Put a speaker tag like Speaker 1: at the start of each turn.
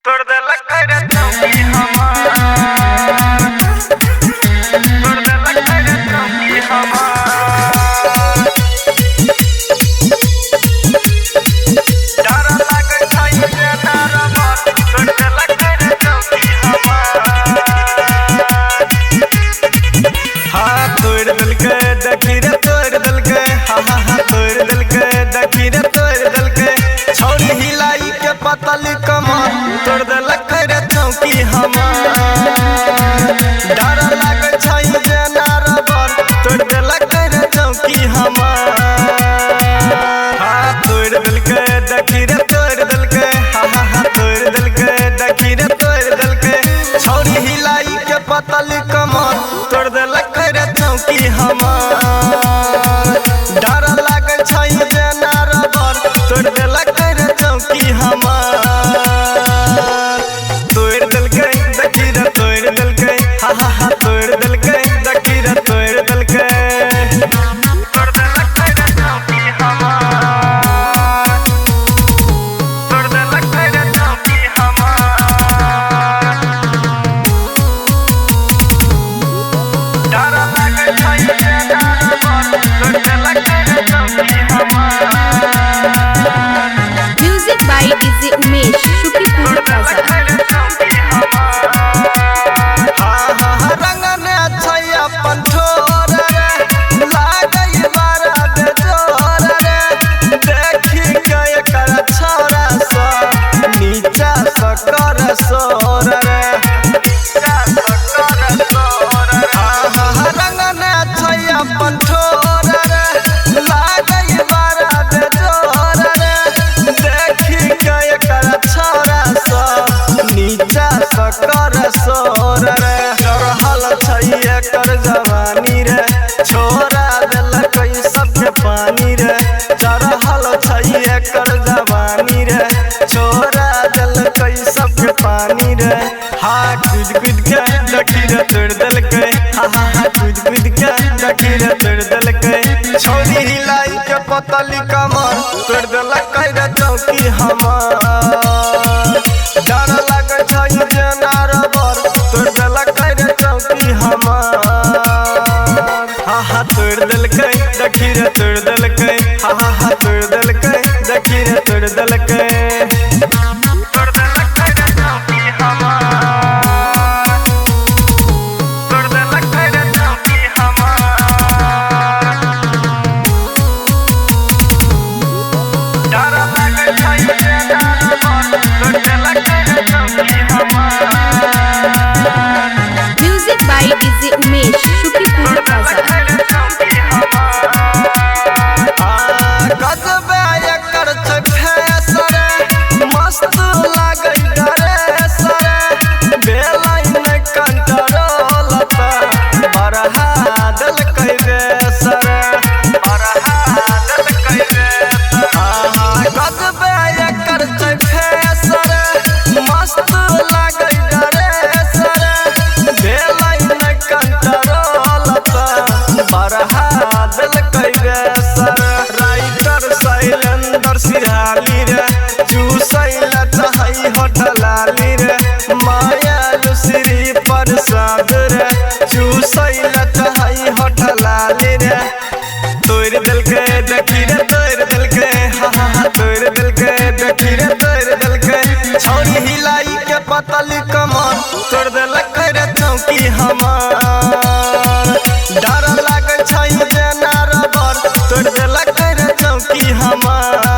Speaker 1: तोड़ देलक रे चौकी हमार, तोड़ देलक रे चौकी हमार। डर लागै छै जे डरबर, तोड़ देलक रे चौकी हमार। हाँ तोड़ देलकै देखी रे तोड़ देलकै, हाँ तोड़ देलकै देखी रे तोड़ देलकै। छौरी हिलाई के पतली कमर, तोड़ देलक रे चौकी हमार। डर लागै छै जे डरबर, तोड़ देलक रे चौकी हमार। हाँ तोड़ देलकै देखी रे तोड़ देलकै, हाँ तोड़ देलकै देखी रे तोड़ देलकै। छौरी हिलाई के पतली कमर, तोड़ देलक रे चौकी हमार। डर लागै छै जे डरबर, तोड़ देलक रे चौकी हमार। तोड़ देलकै देखी रे तोड़ देलकै, हाँ तोड़ देलकै देखी रे तोड़ देलकै। तोड़ देलक रे चौकी हमार, तोड़ देलक रे चौकी हमार। डर लागै छै जे डरबर, तोड़ देलक रे चौकी हमार।
Speaker 2: Music by DJ Umesh, Shukipur Plaza.
Speaker 1: रंगने छै अपन ठोर रे, लागै बड़ा बेजोर रे। देखी के एकर छौरा सब नीचा सँ कर सोर रे, नीचा सँ कर सोर रे। रंगने छै अपन ठोर रे, लागै बड़ा बेजोर रे। देखी के एकर छौरा सब नीचा सँ कर सोर रे। चढ़ल छै एकर जवानी रे, छोड़ा देलकै सबके पानी रे। चढ़ल छै एकर जवानी रे, छोड़ा देलकै सबके पानी रे। हाँ कूद कूद के देखी रे तोड़ देलकै, हाँ कूद कूद के देखी रे तोड़ देलकै। छौरी हिलाई के पतली कमर, तोड़ देलकै रे चौकी हमार। डर लागै छै जे डरबर, तोड़ देलकै रे चौकी हमार। हाँ तोड़ देलकै देखी रे तोड़ देलकै, हाँ तोड़ देलकै देखी रे तोड़ देलकै। तोड़ देलकै रे चौकी हमार, तोड़ देलकै रे चौकी हमार। डर लागै छै जे डरबर, तोड़ देलकै रे चौकी हमार।
Speaker 2: Music by DJ Umesh, Shukipur Plaza.
Speaker 1: गजबे एकर छै फेस रे, मस्त लागै ड्रेस रे। बेलाइन कंट्रोल त बढ़ा देलकै रेस रे, बढ़ा देलकै रेस। गजबे एकर छै फेस रे, मस्त लागै ड्रेस रे। बेलाइन कंट्रोल त बढ़ा देलकै रेस रे। राइटर शैलेंद्र सिरहाली रे, चूसैला चाहै होटलाली रे। मायालु श्री प्रसाद रे, चूसैला चाहै होटलाली रे। तोड़ देलकै देखी रे तोड़ देलकै, हाँ तोड़ देलकै देखी रे तोड़ देलकै। छौरी हिलाई के पतली कमर, तोड़ देलकै रे चौकी हमार। डर लागै छै जे डरबर, तोड़ देलकै रे चौकी हमार।